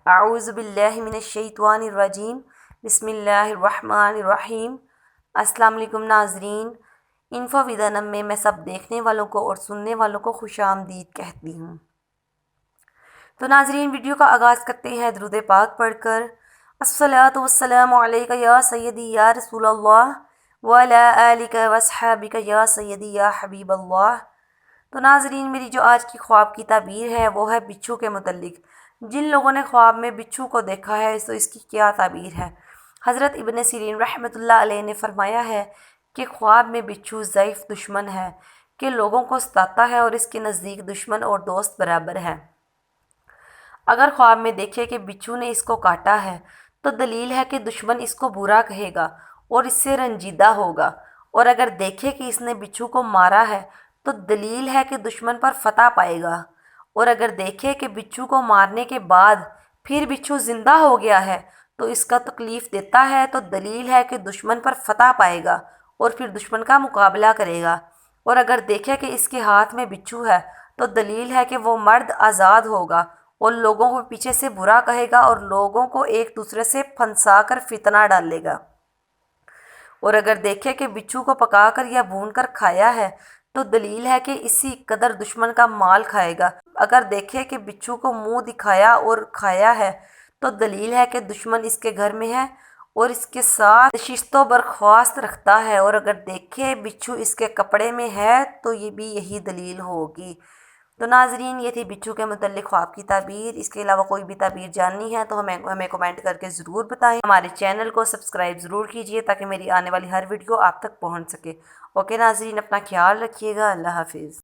اعوذ باللہ من الشیطان الرجیم بسم اللہ الرحمن الرحیم۔ السلام علیکم ناظرین، انفو ودانم میں میں سب دیکھنے والوں کو اور سننے والوں کو خوش آمدید کہتی ہوں۔ تو ناظرین، ویڈیو کا آغاز کرتے ہیں درود پاک پڑھ کر۔ الصلاۃ والسلام علیک یا سیدی یا رسول اللہ وعلی آلک واصحابک یا سیدی یا حبیب اللہ۔ تو ناظرین، میری جو آج کی خواب کی تعبیر ہے وہ ہے بچھو کے متعلق۔ جن لوگوں نے خواب میں بچھو کو دیکھا ہے تو اس کی کیا تعبیر ہے؟ حضرت ابن سیرین رحمۃ اللہ علیہ نے فرمایا ہے کہ خواب میں بچھو ضعیف دشمن ہے کہ لوگوں کو ستاتا ہے اور اس کے نزدیک دشمن اور دوست برابر ہے۔ اگر خواب میں دیکھے کہ بچھو نے اس کو کاٹا ہے تو دلیل ہے کہ دشمن اس کو برا کہے گا اور اس سے رنجیدہ ہوگا، اور اگر دیکھے کہ اس نے بچھو کو مارا ہے تو دلیل ہے کہ دشمن پر فتح پائے گا، اور اگر دیکھے کہ بچھو کو مارنے کے بعد پھر بچھو زندہ ہو گیا ہے تو اس کا تکلیف دیتا ہے تو دلیل ہے کہ دشمن پر فتح پائے گا اور پھر دشمن کا مقابلہ کرے گا، اور اگر دیکھے کہ اس کے ہاتھ میں بچھو ہے تو دلیل ہے کہ وہ مرد آزاد ہوگا اور لوگوں کو پیچھے سے برا کہے گا اور لوگوں کو ایک دوسرے سے پھنسا کر فتنہ ڈالے گا، اور اگر دیکھے کہ بچھو کو پکا کر یا بھون کر کھایا ہے تو دلیل ہے کہ اسی قدر دشمن کا مال کھائے گا۔ اگر دیکھے کہ بچھو کو منہ دکھایا اور کھایا ہے تو دلیل ہے کہ دشمن اس کے گھر میں ہے اور اس کے ساتھ نشست و برخاست رکھتا ہے، اور اگر دیکھے بچھو اس کے کپڑے میں ہے تو یہ بھی یہی دلیل ہوگی۔ تو ناظرین، یہ تھی بچھو کے متعلق خواب کی تعبیر۔ اس کے علاوہ کوئی بھی تعبیر جاننی ہے تو ہمیں کمنٹ کر کے ضرور بتائیں۔ ہمارے چینل کو سبسکرائب ضرور کیجیے تاکہ میری آنے والی ہر ویڈیو آپ تک پہنچ سکے۔ اوکے ناظرین، اپنا خیال رکھیے گا۔ اللہ حافظ۔